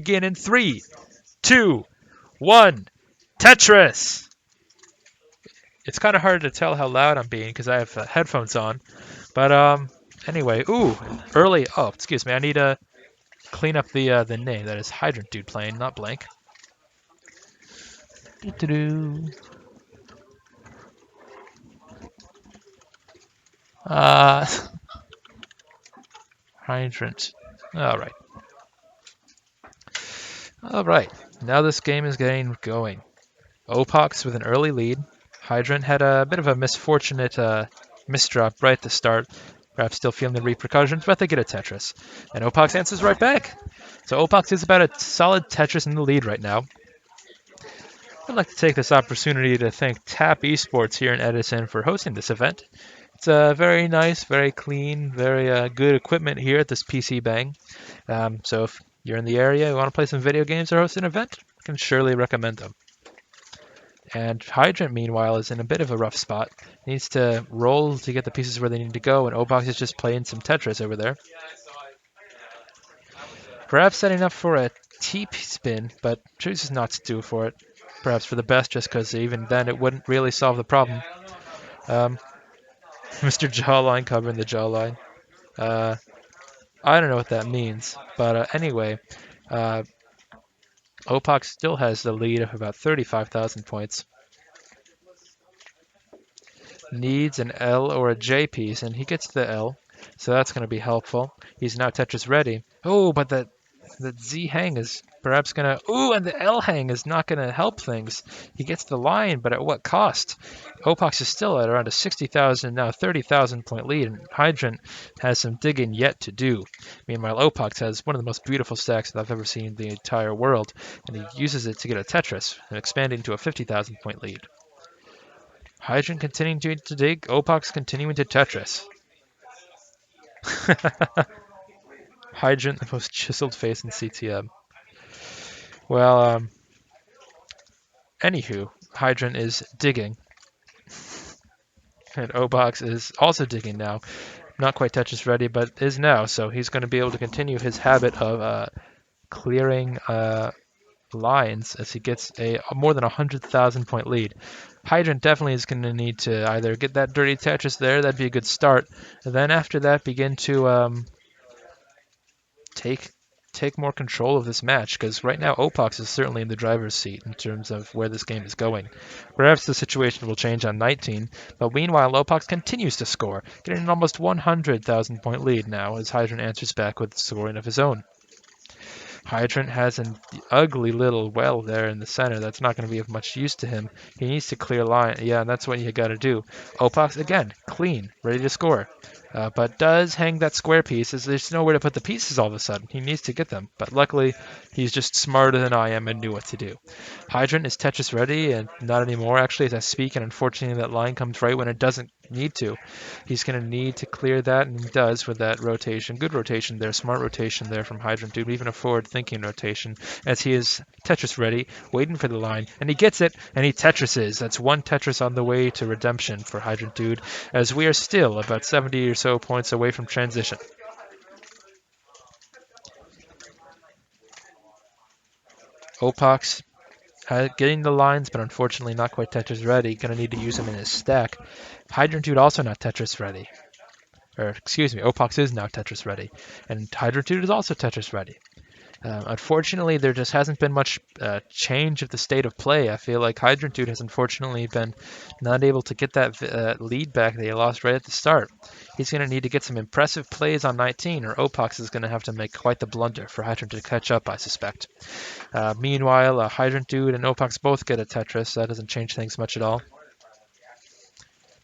begin in 3, 2, 1. Tetris! It's kind of hard to tell how loud I'm being because I have headphones on. But anyway, ooh, early. Oh, excuse me. I need to clean up the name. That is HydrantDude playing, not blank. Doo-doo-doo. Hydrant. All right. All right. Now this game is getting going. Opox with an early lead. Hydrant had a bit of a misfortunate misdrop right at the start. Perhaps still feeling the repercussions, but they get a Tetris. And Opox answers right back. So Opox is about a solid Tetris in the lead right now. I'd like to take this opportunity to thank Tap Esports here in Edison for hosting this event. It's very nice, very clean, very good equipment here at this PC Bang. So if you're in the area, you want to play some video games or host an event, I can surely recommend them. And Hydrant, meanwhile, is in a bit of a rough spot. He needs to roll to get the pieces where they need to go, and Obox is just playing some Tetris over there. Perhaps setting up for a T-spin, but chooses not to do for it. Perhaps for the best, just because even then it wouldn't really solve the problem. Mr. Jawline covering the jawline. I don't know what that means, but anyway, Opox still has the lead of about 35,000 points. Needs an L or a J piece, and he gets the L, so that's going to be helpful. He's now Tetris ready. Oh, but the Z hang is perhaps going to... Ooh, and the L hang is not going to help things. He gets the line, but at what cost? Opox is still at around a 60,000, now 30,000 point lead, and Hydrant has some digging yet to do. Meanwhile, Opox has one of the most beautiful stacks that I've ever seen in the entire world, and he uses it to get a Tetris, and expanding to a 50,000 point lead. Hydrant continuing to dig, Opox continuing to Tetris. Hydrant, the most chiseled face in CTM. Well, anywho, Hydrant is digging. And Opox is also digging now. Not quite Tetris ready, but is now, so he's going to be able to continue his habit of clearing lines as he gets a more than 100,000 point lead. Hydrant definitely is going to need to either get that dirty Tetris there, that'd be a good start, and then after that begin to take more control of this match, because right now Opox is certainly in the driver's seat in terms of where this game is going. Perhaps the situation will change on 19, but meanwhile Opox continues to score, getting an almost 100,000 point lead now as Hydrant answers back with scoring of his own. Hydrant has an ugly little well there in the center that's not going to be of much use to him. He needs to clear line. Yeah, that's what you got to do. Opox, again, clean, ready to score. But does hang that square piece as there's nowhere to put the pieces all of a sudden. He needs to get them. But luckily, he's just smarter than I am and knew what to do. Hydrant is Tetris ready, and not anymore actually as I speak, and unfortunately that line comes right when it doesn't need to. He's going to need to clear that, and he does with that rotation. Good rotation there, smart rotation there from HydrantDude, even a forward-thinking rotation, as he is Tetris ready, waiting for the line, and he gets it, and he Tetrises. That's one Tetris on the way to redemption for HydrantDude, as we are still about 70 or so points away from transition. Opox getting the lines, but unfortunately not quite Tetris ready. Going to need to use them in his stack. HydrantDude also not Tetris ready. Or, excuse me, Opox is now Tetris ready. And HydrantDude is also Tetris ready. Unfortunately, there just hasn't been much change of the state of play. I feel like HydrantDude has unfortunately been not able to get that lead back that he lost right at the start. He's going to need to get some impressive plays on 19, or Opox is going to have to make quite the blunder for Hydrant to catch up, I suspect. Meanwhile, HydrantDude and Opox both get a Tetris. So that doesn't change things much at all.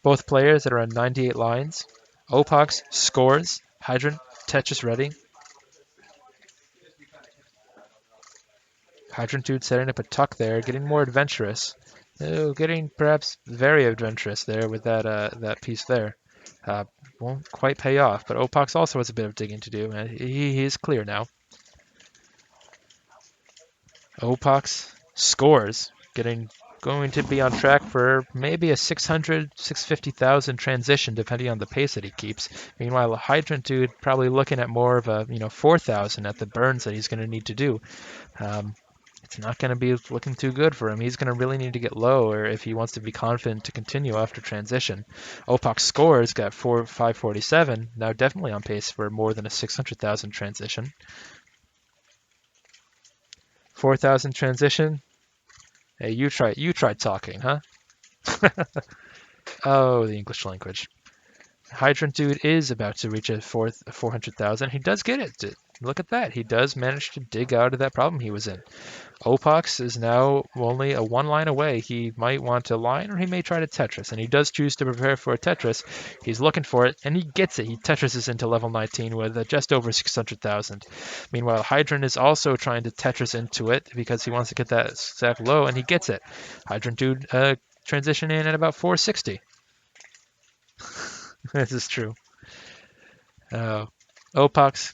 Both players that are on 98 lines. Opox scores. Hydrant, Tetris ready. HydrantDude setting up a tuck there, getting more adventurous. Getting perhaps very adventurous there with that piece there. Won't quite pay off, but Opox also has a bit of digging to do, and he is clear now. Opox scores, getting going to be on track for maybe a 600, 650,000 transition, depending on the pace that he keeps. Meanwhile, HydrantDude probably looking at more of a 4,000 at the burns that he's going to need to do. It's not going to be looking too good for him. He's going to really need to get lower if he wants to be confident to continue after transition. Opak's scores got 547, now definitely on pace for more than a 600,000 transition. 4,000 transition. Hey, you try talking, huh? Oh, the English language. HydrantDude is about to reach a 400,000. He does get it. Look at that. He does manage to dig out of that problem he was in. Opox is now only a one line away. He might want to line or he may try to Tetris, and he does choose to prepare for a Tetris. He's looking for it, and he gets it. He Tetrises into level 19 with just over 600,000. Meanwhile, Hydrant is also trying to Tetris into it because he wants to get that stack low, and he gets it. HydrantDude transition in at about 460. This is true. Opox,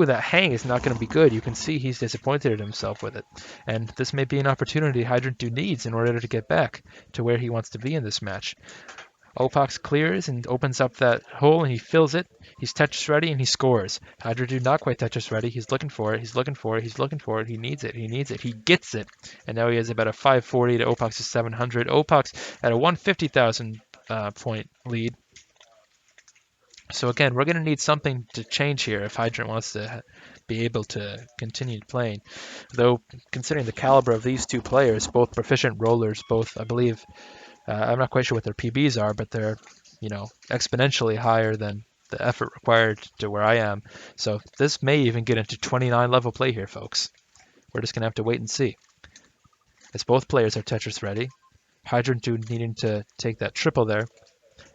that hang is not going to be good. You can see he's disappointed at himself with it. And this may be an opportunity HydrantDude needs in order to get back to where he wants to be in this match. Opox clears and opens up that hole and he fills it. He's Tetris ready and he scores. HydrantDude not quite Tetris ready. He's looking for it. He's looking for it. He's looking for it. He needs it. He needs it. He gets it. And now he has about a 540 to Opox's 700. Opox at a 150,000 point lead. So again, we're going to need something to change here if Hydrant wants to be able to continue playing. Though, considering the caliber of these two players, both proficient rollers, both, I believe, I'm not quite sure what their PBs are, but they're, exponentially higher than the effort required to where I am. So this may even get into 29 level play here, folks. We're just going to have to wait and see. As both players are Tetris ready, HydrantDude needing to take that triple there,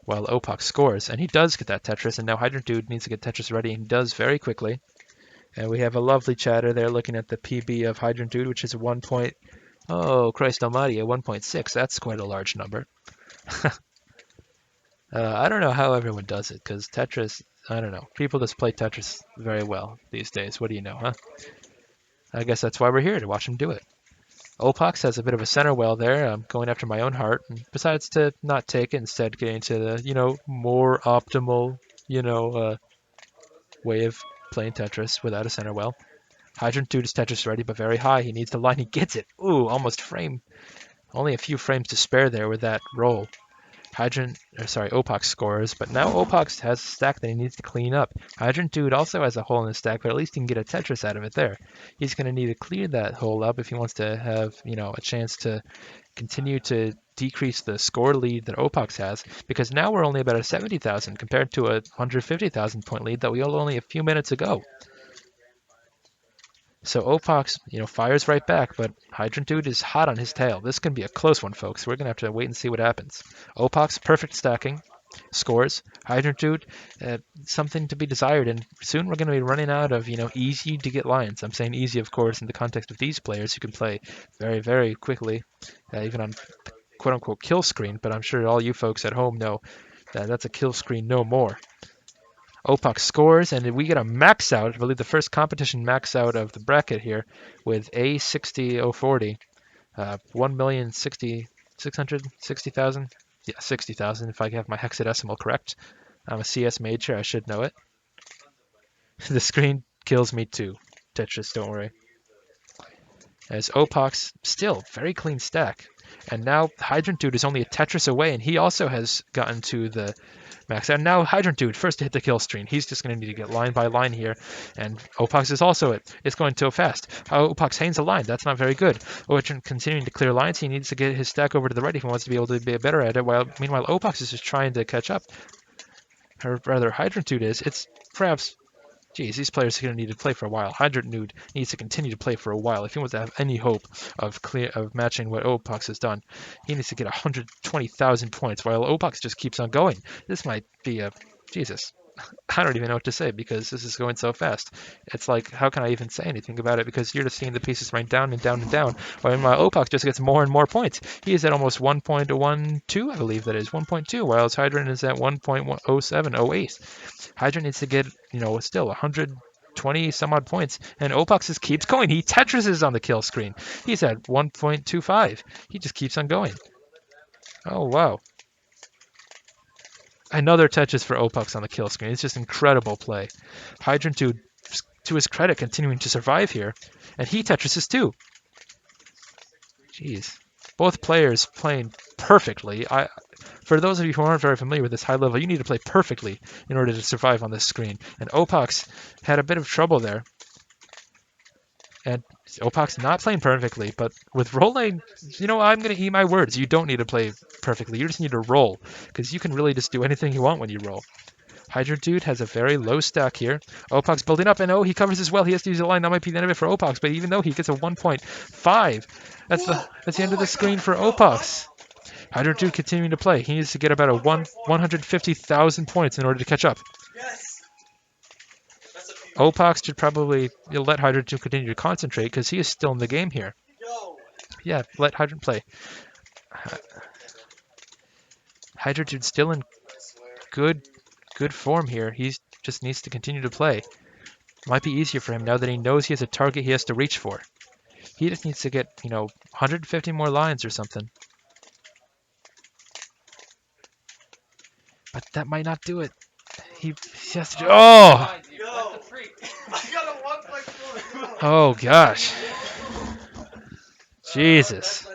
while Opox scores, and he does get that Tetris, and now HydrantDude needs to get Tetris ready, and he does very quickly. And we have a lovely chatter there looking at the PB of HydrantDude, which is a 1 point, oh Christ almighty, a 1.6. That's quite a large number. I don't know how everyone does it, because Tetris, I don't know. People just play Tetris very well these days. What do you know, huh? I guess that's why we're here, to watch him do it. Opox has a bit of a center well there, going after my own heart, and decides to not take it, instead getting to the, more optimal, way of playing Tetris without a center well. HydrantDude is Tetris ready, but very high. He needs the line. He gets it. Ooh, almost frame. Only a few frames to spare there with that roll. Opox scores, but now Opox has a stack that he needs to clean up. HydrantDude also has a hole in his stack, but at least he can get a Tetris out of it there. He's going to need to clear that hole up if he wants to have, a chance to continue to decrease the score lead that Opox has, because now we're only about a 70,000 compared to a 150,000 point lead that we had only a few minutes ago. So Opox, fires right back, but HydrantDude is hot on his tail. This can be a close one, folks. We're going to have to wait and see what happens. Opox, perfect stacking, scores. HydrantDude, something to be desired, and soon we're going to be running out of, easy to get lines. I'm saying easy, of course, in the context of these players who can play very, very quickly, even on quote-unquote kill screen, but I'm sure all you folks at home know that that's a kill screen no more. Opox scores, and we get a max out, I believe the first competition max out of the bracket here, with A60040, 1,660,000? Yeah, 60,000 if I have my hexadecimal correct. I'm a CS major, I should know it. The screen kills me too. Tetris, don't worry. As Opox, still very clean stack. And now HydrantDude is only a Tetris away, and he also has gotten to the max. And now HydrantDude, first to hit the kill screen. He's just going to need to get line by line here. And Opox is also it. It's going so fast. Opox hangs a line. That's not very good. Hydrant continuing to clear lines. He needs to get his stack over to the right if he wants to be able to be better at it. Meanwhile, Opox is just trying to catch up. Or rather, HydrantDude is. It's perhaps... Geez, these players are going to need to play for a while. HydrantDude needs to continue to play for a while if he wants to have any hope of matching what Opox has done. He needs to get 120,000 points while Opox just keeps on going. This might be a... Jesus. I don't even know what to say because this is going so fast. It's like, how can I even say anything about it? Because you're just seeing the pieces rain down and down and down. While Opox just gets more and more points. He is at almost 1.12, I believe that is, 1.2, while Hydrant is at 1.0708. Hydrant needs to get, still 100 20 some odd points, and Opox just keeps going. He Tetrises on the kill screen. He's at 1.25. He just keeps on going. Oh, wow. Another Tetris for Opox on the kill screen. It's just incredible play. HydrantDude, to his credit, continuing to survive here, and he Tetrises too. Jeez. Both players playing perfectly. For those of you who aren't very familiar with this high level, you need to play perfectly in order to survive on this screen. And Opox had a bit of trouble there. And Opox not playing perfectly, but with rolling, I'm going to eat my words. You don't need to play perfectly. You just need to roll, because you can really just do anything you want when you roll. HydrantDude has a very low stack here. Opox building up, and he covers as well. He has to use a line. That might be the end of it for Opox, but even though he gets a 1.5, that's the end of the screen for Opox. HydrantDude continuing to play. He needs to get about 150,000 points in order to catch up. Opox should probably let HydrantDude continue to concentrate because he is still in the game here. Yeah, let Hydrant play. HydrantDude's still in good form here. He just needs to continue to play. Might be easier for him now that he knows he has a target he has to reach for. He just needs to get, 150 more lines or something. But that might not do it. He has to do... Oh! Oh, gosh. Jesus.